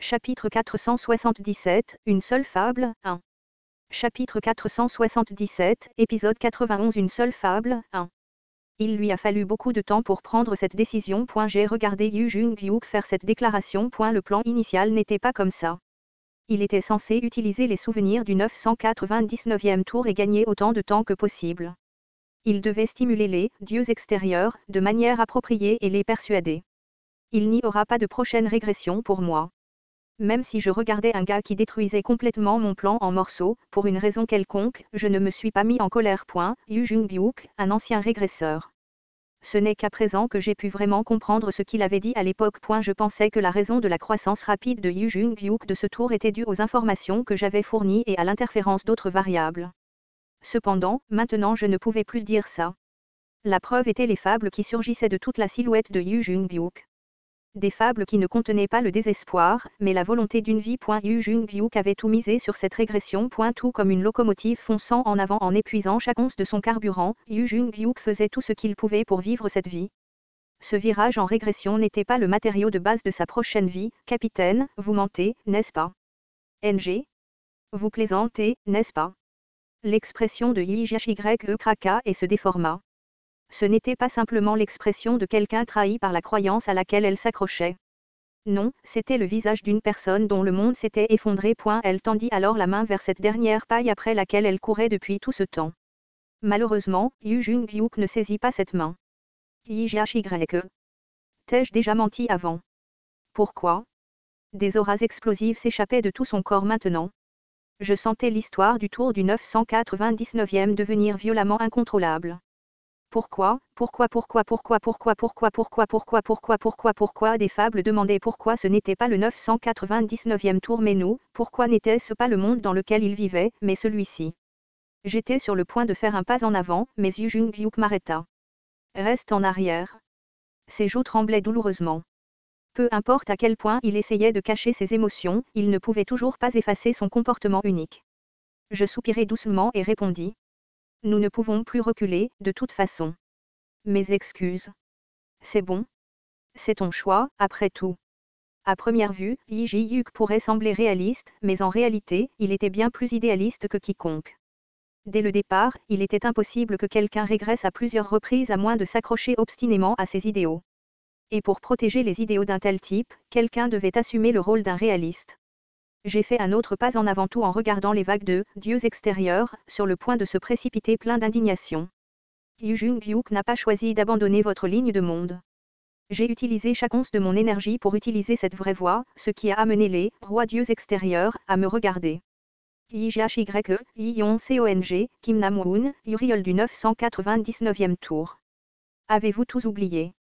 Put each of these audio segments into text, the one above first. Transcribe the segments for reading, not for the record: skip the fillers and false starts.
Chapitre 477, Une seule fable, 1. Chapitre 477, épisode 91 Une seule fable, 1. Il lui a fallu beaucoup de temps pour prendre cette décision. J'ai regardé Yu Jung-hyuk faire cette déclaration. Le plan initial n'était pas comme ça. Il était censé utiliser les souvenirs du 999e tour et gagner autant de temps que possible. Il devait stimuler les dieux extérieurs de manière appropriée et les persuader. Il n'y aura pas de prochaine régression pour moi. Même si je regardais un gars qui détruisait complètement mon plan en morceaux, pour une raison quelconque, je ne me suis pas mis en colère. Yu Jung-hyuk, un ancien régresseur. Ce n'est qu'à présent que j'ai pu vraiment comprendre ce qu'il avait dit à l'époque. Je pensais que la raison de la croissance rapide de Yu Jung-hyuk de ce tour était due aux informations que j'avais fournies et à l'interférence d'autres variables. Cependant, maintenant je ne pouvais plus dire ça. La preuve était les fables qui surgissaient de toute la silhouette de Yu Jung-hyuk. Des fables qui ne contenaient pas le désespoir, mais la volonté d'une vie. Yu Jung-hyuk avait tout misé sur cette régression. Tout comme une locomotive fonçant en avant en épuisant chaque once de son carburant, Yu Jung-hyuk faisait tout ce qu'il pouvait pour vivre cette vie. Ce virage en régression n'était pas le matériau de base de sa prochaine vie. Capitaine, vous mentez, n'est-ce pas? NG. Vous plaisantez, n'est-ce pas? L'expression de Yi-Jhyek craqua et se déforma. Ce n'était pas simplement l'expression de quelqu'un trahi par la croyance à laquelle elle s'accrochait. Non, c'était le visage d'une personne dont le monde s'était effondré. Elle tendit alors la main vers cette dernière paille après laquelle elle courait depuis tout ce temps. Malheureusement, Yu Jung-hyuk ne saisit pas cette main. Yi-Jhyek. T'ai-je déjà menti avant? Pourquoi? Des auras explosives s'échappaient de tout son corps maintenant. Je sentais l'histoire du tour du 999e devenir violemment incontrôlable. Pourquoi des fables demandaient pourquoi ce n'était pas le 999e tour mais nous, pourquoi n'était-ce pas le monde dans lequel il vivait, mais celui-ci. J'étais sur le point de faire un pas en avant, mais Yu Jung-hyuk m'arrêta. Reste en arrière. Ses joues tremblaient douloureusement. Peu importe à quel point il essayait de cacher ses émotions, il ne pouvait toujours pas effacer son comportement unique. Je soupirai doucement et répondis. Nous ne pouvons plus reculer, de toute façon. Mes excuses. C'est bon. C'est ton choix, après tout. À première vue, Yi Jhyuk pourrait sembler réaliste, mais en réalité, il était bien plus idéaliste que quiconque. Dès le départ, il était impossible que quelqu'un régresse à plusieurs reprises à moins de s'accrocher obstinément à ses idéaux. Et pour protéger les idéaux d'un tel type, quelqu'un devait assumer le rôle d'un réaliste. J'ai fait un autre pas en avant tout en regardant les vagues de dieux extérieurs, sur le point de se précipiter plein d'indignation. Yu Jung-hyuk n'a pas choisi d'abandonner votre ligne de monde. J'ai utilisé chaque once de mon énergie pour utiliser cette vraie voie, ce qui a amené les rois dieux extérieurs à me regarder. Yi-Jhyek, Yi-Yon-Cong, Kim Nam-woon, Uriel du 999e tour. Avez-vous tous oublié?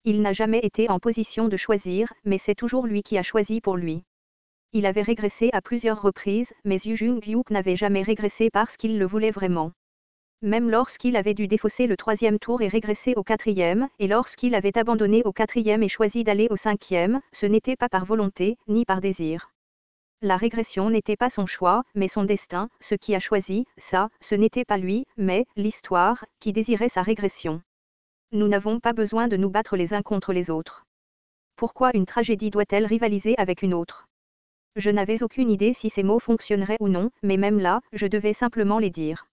Il n'a jamais été en position de choisir, mais c'est toujours lui qui a choisi pour lui. Il avait régressé à plusieurs reprises, mais Yu Jung-hyuk n'avait jamais régressé parce qu'il le voulait vraiment. Même lorsqu'il avait dû défausser le 3e tour et régresser au 4e, et lorsqu'il avait abandonné au 4e et choisi d'aller au 5e, ce n'était pas par volonté, ni par désir. La régression n'était pas son choix, mais son destin. Ce qui a choisi, ça, ce n'était pas lui, mais l'histoire, qui désirait sa régression. Nous n'avons pas besoin de nous battre les uns contre les autres. Pourquoi une tragédie doit-elle rivaliser avec une autre? Je n'avais aucune idée si ces mots fonctionneraient ou non, mais même là, je devais simplement les dire.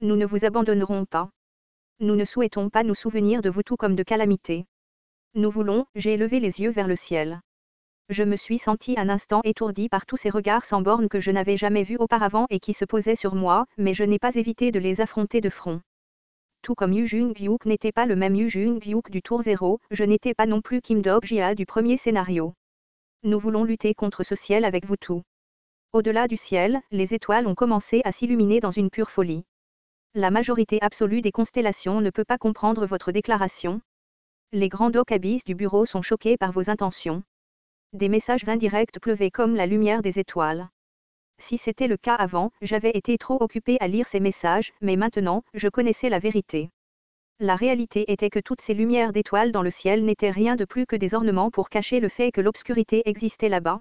Nous ne vous abandonnerons pas. Nous ne souhaitons pas nous souvenir de vous tout comme de calamités. Nous voulons, j'ai élevé les yeux vers le ciel. Je me suis senti un instant étourdi par tous ces regards sans bornes que je n'avais jamais vus auparavant et qui se posaient sur moi, mais je n'ai pas évité de les affronter de front. Tout comme Yu Jung-hyuk n'était pas le même Yu Jung-hyuk du tour 0, je n'étais pas non plus Kim Dok-jia du premier scénario. Nous voulons lutter contre ce ciel avec vous tous. Au-delà du ciel, les étoiles ont commencé à s'illuminer dans une pure folie. La majorité absolue des constellations ne peut pas comprendre votre déclaration. Les grands dokabis du bureau sont choqués par vos intentions. Des messages indirects pleuvaient comme la lumière des étoiles. Si c'était le cas avant, j'avais été trop occupé à lire ces messages, mais maintenant, je connaissais la vérité. La réalité était que toutes ces lumières d'étoiles dans le ciel n'étaient rien de plus que des ornements pour cacher le fait que l'obscurité existait là-bas.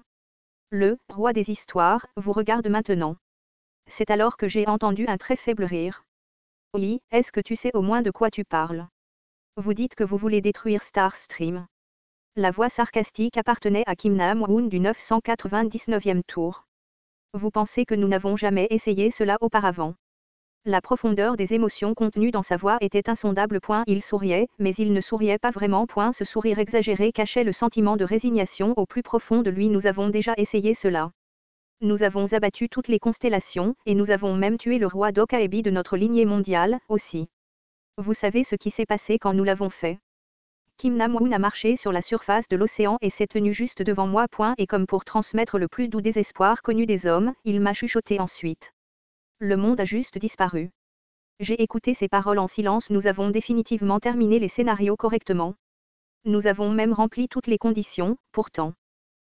Le roi des histoires vous regarde maintenant. C'est alors que j'ai entendu un très faible rire. Oui, est-ce que tu sais au moins de quoi tu parles? Vous dites que vous voulez détruire Starstream. La voix sarcastique appartenait à Kim Nam-woon du 999e tour. Vous pensez que nous n'avons jamais essayé cela auparavant? La profondeur des émotions contenues dans sa voix était insondable. Il souriait, mais il ne souriait pas vraiment. Ce sourire exagéré cachait le sentiment de résignation au plus profond de lui. Nous avons déjà essayé cela. Nous avons abattu toutes les constellations, et nous avons même tué le roi d'Okaebi de notre lignée mondiale, aussi. Vous savez ce qui s'est passé quand nous l'avons fait? Kim Nam-woon a marché sur la surface de l'océan et s'est tenu juste devant moi. Et comme pour transmettre le plus doux désespoir connu des hommes, il m'a chuchoté ensuite. Le monde a juste disparu. J'ai écouté ces paroles en silence. Nous avons définitivement terminé les scénarios correctement. Nous avons même rempli toutes les conditions, pourtant.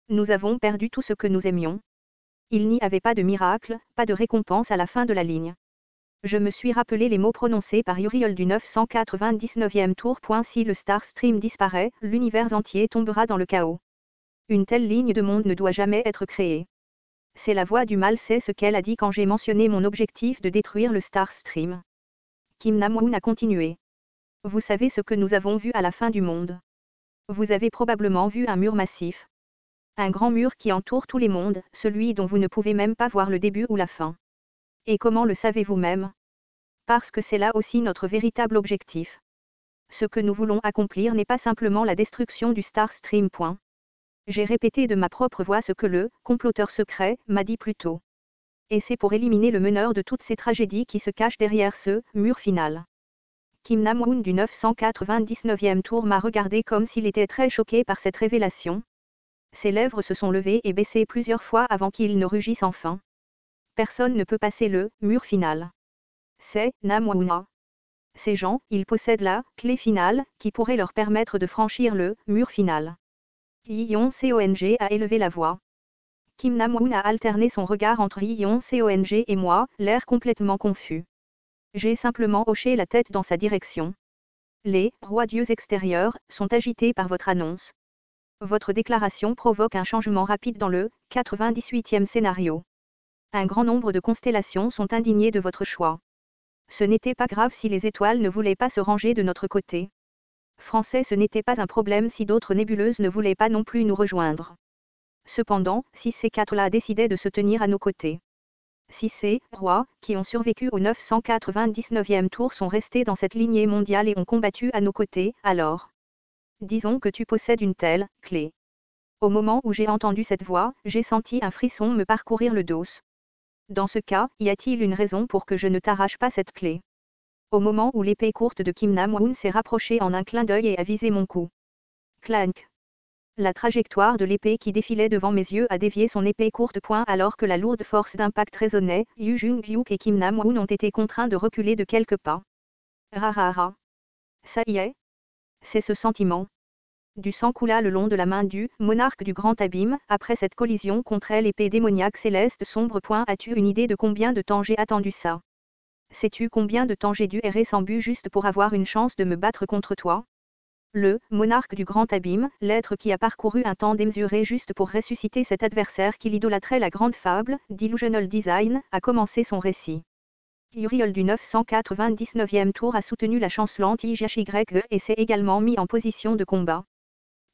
Nous avons perdu tout ce que nous aimions. Il n'y avait pas de miracle, pas de récompense à la fin de la ligne. Je me suis rappelé les mots prononcés par Uriel du 999e tour. Si le Star Stream disparaît, l'univers entier tombera dans le chaos. Une telle ligne de monde ne doit jamais être créée. C'est la voix du mal, c'est ce qu'elle a dit quand j'ai mentionné mon objectif de détruire le Star Stream. Kim Nam-woon a continué. Vous savez ce que nous avons vu à la fin du monde. Vous avez probablement vu un mur massif. Un grand mur qui entoure tous les mondes, celui dont vous ne pouvez même pas voir le début ou la fin. Et comment le savez-vous même? Parce que c'est là aussi notre véritable objectif. Ce que nous voulons accomplir n'est pas simplement la destruction du Star Stream. J'ai répété de ma propre voix ce que le comploteur secret m'a dit plus tôt. Et c'est pour éliminer le meneur de toutes ces tragédies qui se cache derrière ce mur final. Kim Nam-woon du 999e tour m'a regardé comme s'il était très choqué par cette révélation. Ses lèvres se sont levées et baissées plusieurs fois avant qu'il ne rugisse enfin. Personne ne peut passer le mur final. C'est Nam-woon. Ces gens, ils possèdent la clé finale, qui pourrait leur permettre de franchir le mur final. Yi-Yong-Song a élevé la voix. Kim Nam-woon a alterné son regard entre Yi-Yong-Song et moi, l'air complètement confus. J'ai simplement hoché la tête dans sa direction. Les rois dieux extérieurs sont agités par votre annonce. Votre déclaration provoque un changement rapide dans le 98e scénario. Un grand nombre de constellations sont indignées de votre choix. Ce n'était pas grave si les étoiles ne voulaient pas se ranger de notre côté. Français, ce n'était pas un problème si d'autres nébuleuses ne voulaient pas non plus nous rejoindre. Cependant, si ces quatre-là décidaient de se tenir à nos côtés. Si ces rois, qui ont survécu au 999e tour, sont restés dans cette lignée mondiale et ont combattu à nos côtés, alors. Disons que tu possèdes une telle clé. Au moment où j'ai entendu cette voix, j'ai senti un frisson me parcourir le dos. Dans ce cas, y a-t-il une raison pour que je ne t'arrache pas cette clé? Au moment où l'épée courte de Kim Nam-woon s'est rapprochée en un clin d'œil et a visé mon cou. Clank. La trajectoire de l'épée qui défilait devant mes yeux a dévié son épée courte. Alors que la lourde force d'impact résonnait, Yu Jung-hyuk et Kim Nam-woon ont été contraints de reculer de quelques pas. Rarara. Ça y est. C'est ce sentiment. Du sang coula le long de la main du monarque du grand abîme. Après cette collision contre elle, l'épée démoniaque céleste sombre. As-tu une idée de combien de temps j'ai attendu ça? Sais-tu combien de temps j'ai dû errer sans but juste pour avoir une chance de me battre contre toi? Le monarque du grand abîme, l'être qui a parcouru un temps démesuré juste pour ressusciter cet adversaire qu'il idolâtrait. La grande fable, d'Illusional Design, a commencé son récit. Uriel du 999e tour a soutenu la chancelante IJHYE et s'est également mis en position de combat.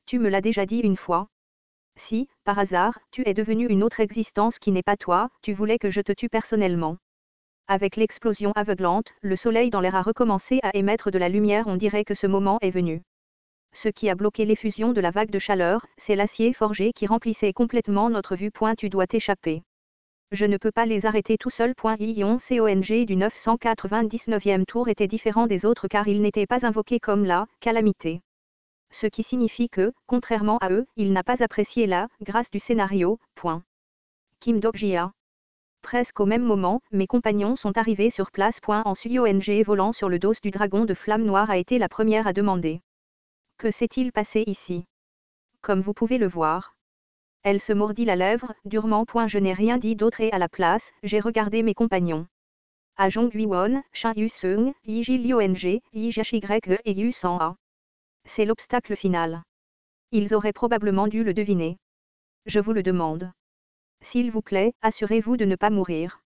Tu me l'as déjà dit une fois. Si, par hasard, tu es devenu une autre existence qui n'est pas toi, tu voulais que je te tue personnellement. Avec l'explosion aveuglante, le soleil dans l'air a recommencé à émettre de la lumière. On dirait que ce moment est venu. Ce qui a bloqué l'effusion de la vague de chaleur, c'est l'acier forgé qui remplissait complètement notre vue. Tu dois t'échapper. Je ne peux pas les arrêter tout seul. Yi-Yong-Song du 999e tour était différent des autres car il n'était pas invoqué comme la calamité. Ce qui signifie que, contrairement à eux, il n'a pas apprécié la grâce du scénario. Kim Dok-jia. Presque au même moment, mes compagnons sont arrivés sur place. En Suyong volant sur le dos du dragon de flamme noire a été la première à demander. Que s'est-il passé ici? Comme vous pouvez le voir. Elle se mordit la lèvre, durement. Je n'ai rien dit d'autre et à la place, j'ai regardé mes compagnons. A Jong-Hui-won, Shin Yu-seung, Yi-Ji-Liong, Yi-Jachye et Yu-Sang-a. C'est l'obstacle final. Ils auraient probablement dû le deviner. Je vous le demande. S'il vous plaît, assurez-vous de ne pas mourir.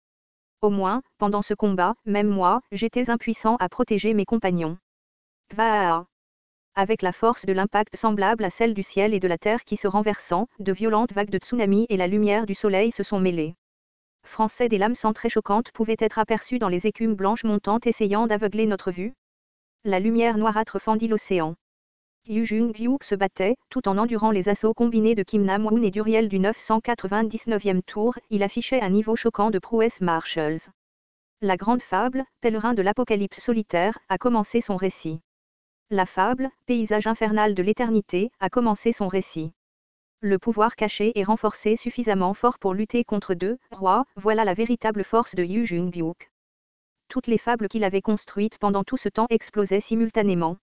Au moins, pendant ce combat, même moi, j'étais impuissant à protéger mes compagnons. Kvaaa. Avec la force de l'impact semblable à celle du ciel et de la terre qui se renversant, de violentes vagues de tsunami et la lumière du soleil se sont mêlées. Français, des lames très choquantes pouvaient être aperçues dans les écumes blanches montantes essayant d'aveugler notre vue. La lumière noirâtre fendit l'océan. Yu Jung-gyu se battait, tout en endurant les assauts combinés de Kim Nam-woon et d'Uriel du 999e tour. Il affichait un niveau choquant de prouesse Marshalls. La grande fable, pèlerin de l'apocalypse solitaire, a commencé son récit. La fable, paysage infernal de l'éternité, a commencé son récit. Le pouvoir caché et renforcé suffisamment fort pour lutter contre deux rois, voilà la véritable force de Yu Jung-gyu. Toutes les fables qu'il avait construites pendant tout ce temps explosaient simultanément.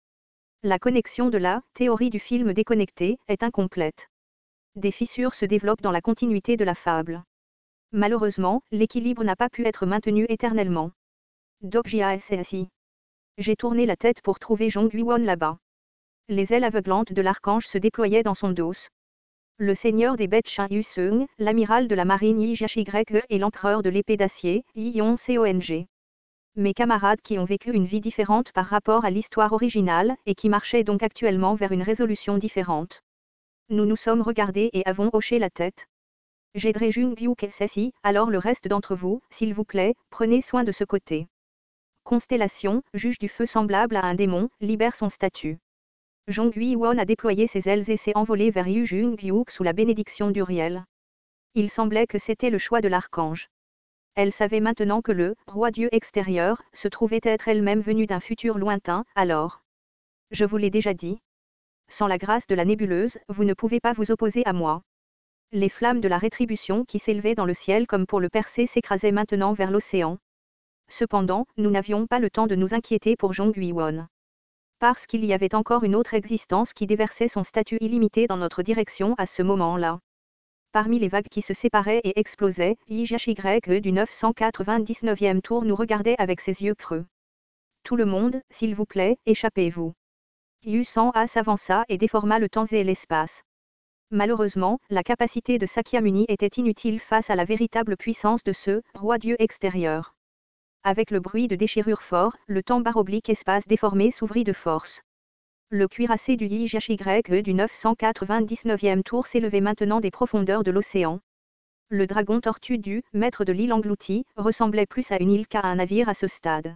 La connexion de la théorie du film déconnecté est incomplète. Des fissures se développent dans la continuité de la fable. Malheureusement, l'équilibre n'a pas pu être maintenu éternellement. Dokjia s'est assis. J'ai tourné la tête pour trouver Jong Ui-won là-bas. Les ailes aveuglantes de l'archange se déployaient dans son dos. Le seigneur des bêtes Shin Yu-seung, l'amiral de la marine Yi Jashi-Grek et l'empereur de l'épée d'acier, Yi Yon-Seong. Mes camarades qui ont vécu une vie différente par rapport à l'histoire originale, et qui marchaient donc actuellement vers une résolution différente. Nous nous sommes regardés et avons hoché la tête. J'aiderai Jung-gyu Kesesi, alors le reste d'entre vous, s'il vous plaît, prenez soin de ce côté. Constellation, juge du feu semblable à un démon, libère son statut. Jong Ui-won a déployé ses ailes et s'est envolé vers Yu Jung-gyu sous la bénédiction d'Uriel. Il semblait que c'était le choix de l'archange. Elle savait maintenant que le roi Dieu extérieur se trouvait être elle-même venue d'un futur lointain, alors. Je vous l'ai déjà dit. Sans la grâce de la nébuleuse, vous ne pouvez pas vous opposer à moi. Les flammes de la rétribution qui s'élevaient dans le ciel comme pour le percer s'écrasaient maintenant vers l'océan. Cependant, nous n'avions pas le temps de nous inquiéter pour Jong Ui-won. Parce qu'il y avait encore une autre existence qui déversait son statut illimité dans notre direction à ce moment-là. Parmi les vagues qui se séparaient et explosaient, Yi Jashi-Grek du 999e tour nous regardait avec ses yeux creux. Tout le monde, s'il vous plaît, échappez-vous. Yu Sang-a s'avança et déforma le temps et l'espace. Malheureusement, la capacité de Sakyamuni était inutile face à la véritable puissance de ce roi Dieu extérieur. Avec le bruit de déchirure fort, le temps bar-espace déformé s'ouvrit de force. Le cuirassé du Yi Jashi-Grek du 999e tour s'élevait maintenant des profondeurs de l'océan. Le dragon tortue du maître de l'île engloutie ressemblait plus à une île qu'à un navire à ce stade.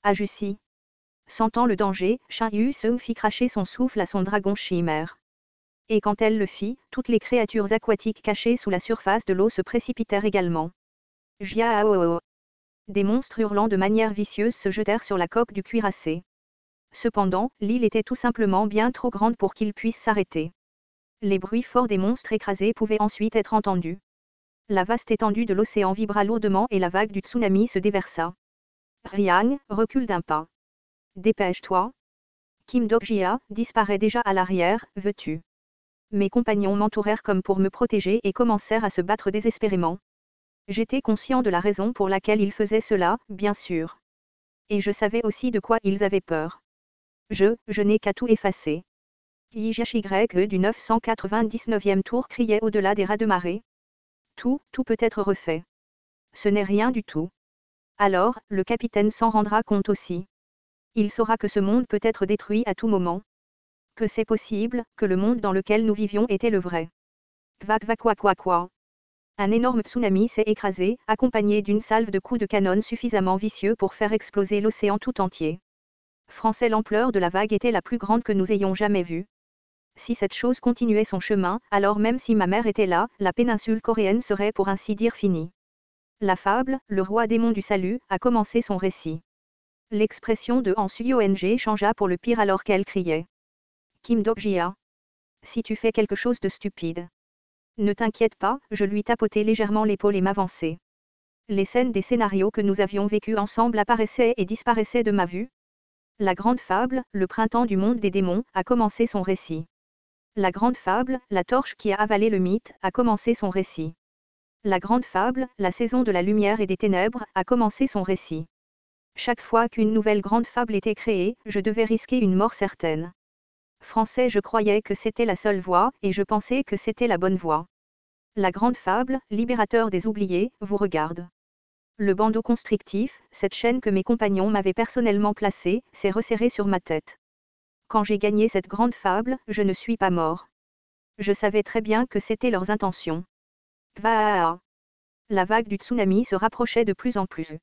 À Jussi. Sentant le danger, Shin Yu-seung fit cracher son souffle à son dragon chimère. Et quand elle le fit, toutes les créatures aquatiques cachées sous la surface de l'eau se précipitèrent également. Jiao. Des monstres hurlant de manière vicieuse se jetèrent sur la coque du cuirassé. Cependant, l'île était tout simplement bien trop grande pour qu'ils puissent s'arrêter. Les bruits forts des monstres écrasés pouvaient ensuite être entendus. La vaste étendue de l'océan vibra lourdement et la vague du tsunami se déversa. Riang, recule d'un pas. Dépêche-toi. Kim Dokjia disparaît déjà à l'arrière, veux-tu? Mes compagnons m'entourèrent comme pour me protéger et commencèrent à se battre désespérément. J'étais conscient de la raison pour laquelle ils faisaient cela, bien sûr. Et je savais aussi de quoi ils avaient peur. Je n'ai qu'à tout effacer. Yi Jashi-Grek du 999e tour criait au-delà des raz-de-marée. Tout peut être refait. Ce n'est rien du tout. Alors, le capitaine s'en rendra compte aussi. Il saura que ce monde peut être détruit à tout moment. Que c'est possible, que le monde dans lequel nous vivions était le vrai. Quoi. Un énorme tsunami s'est écrasé, accompagné d'une salve de coups de canon suffisamment vicieux pour faire exploser l'océan tout entier. Français, l'ampleur de la vague était la plus grande que nous ayons jamais vue. Si cette chose continuait son chemin, alors même si ma mère était là, la péninsule coréenne serait pour ainsi dire finie. La fable, le roi démon du salut, a commencé son récit. L'expression de Han Suyong changea pour le pire alors qu'elle criait. Kim Dokjia. Si tu fais quelque chose de stupide. Ne t'inquiète pas, je lui tapotai légèrement l'épaule et m'avançai. Les scènes des scénarios que nous avions vécus ensemble apparaissaient et disparaissaient de ma vue. La grande fable, le printemps du monde des démons, a commencé son récit. La grande fable, la torche qui a avalé le mythe, a commencé son récit. La grande fable, la saison de la lumière et des ténèbres, a commencé son récit. Chaque fois qu'une nouvelle grande fable était créée, je devais risquer une mort certaine. Français, je croyais que c'était la seule voie, et je pensais que c'était la bonne voie. La grande fable, libérateur des oubliés, vous regarde. Le bandeau constrictif, cette chaîne que mes compagnons m'avaient personnellement placée, s'est resserré sur ma tête. Quand j'ai gagné cette grande fable, je ne suis pas mort. Je savais très bien que c'était leurs intentions. Kvaaa. La vague du tsunami se rapprochait de plus en plus.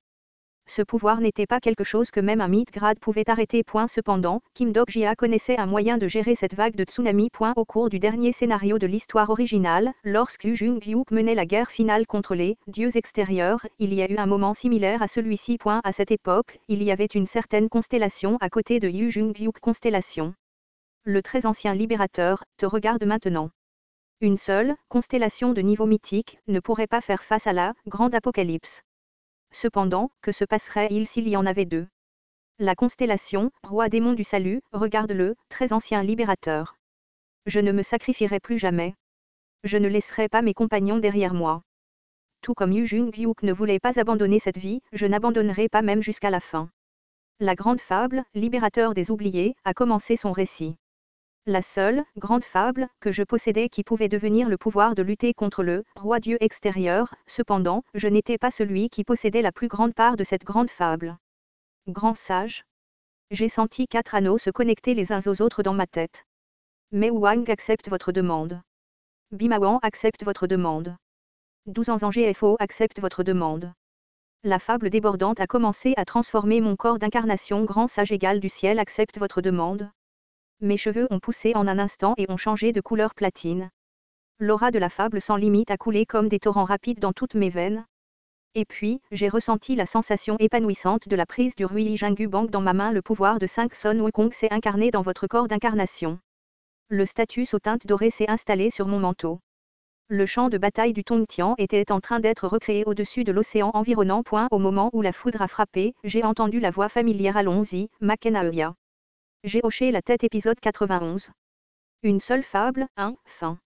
Ce pouvoir n'était pas quelque chose que même un Midgard pouvait arrêter. Cependant, Kim Dok-jia connaissait un moyen de gérer cette vague de tsunami. Au cours du dernier scénario de l'histoire originale, lorsque Yu Jung-gyuk menait la guerre finale contre les dieux extérieurs, il y a eu un moment similaire à celui-ci. À cette époque, il y avait une certaine constellation à côté de Yu Jung-gyuk. Constellation. Le très ancien libérateur te regarde maintenant. Une seule constellation de niveau mythique ne pourrait pas faire face à la grande apocalypse. Cependant, que se passerait-il s'il y en avait deux? La constellation, roi démon du salut, regarde le très ancien libérateur. Je ne me sacrifierai plus jamais. Je ne laisserai pas mes compagnons derrière moi. Tout comme Yu Jung-gyuk ne voulait pas abandonner cette vie, je n'abandonnerai pas même jusqu'à la fin. La grande fable, libérateur des oubliés, a commencé son récit. La seule, grande fable, que je possédais qui pouvait devenir le pouvoir de lutter contre le roi Dieu extérieur, cependant, je n'étais pas celui qui possédait la plus grande part de cette grande fable. Grand sage. J'ai senti 4 anneaux se connecter les uns aux autres dans ma tête. Mei Wang accepte votre demande. Bimawan accepte votre demande. 12 ans en GFO accepte votre demande. La fable débordante a commencé à transformer mon corps d'incarnation. Grand sage égal du ciel accepte votre demande. Mes cheveux ont poussé en un instant et ont changé de couleur platine. L'aura de la fable sans limite a coulé comme des torrents rapides dans toutes mes veines. Et puis, j'ai ressenti la sensation épanouissante de la prise du Rui Jingu Bang dans ma main. Le pouvoir de 5 Son Wukong s'est incarné dans votre corps d'incarnation. Le status aux teintes dorées s'est installé sur mon manteau. Le champ de bataille du Tongtian était en train d'être recréé au-dessus de l'océan environnant. Au moment où la foudre a frappé, j'ai entendu la voix familière. Allons-y, Makenaoya. J'ai hoché la tête. Épisode 91. Une seule fable, fin.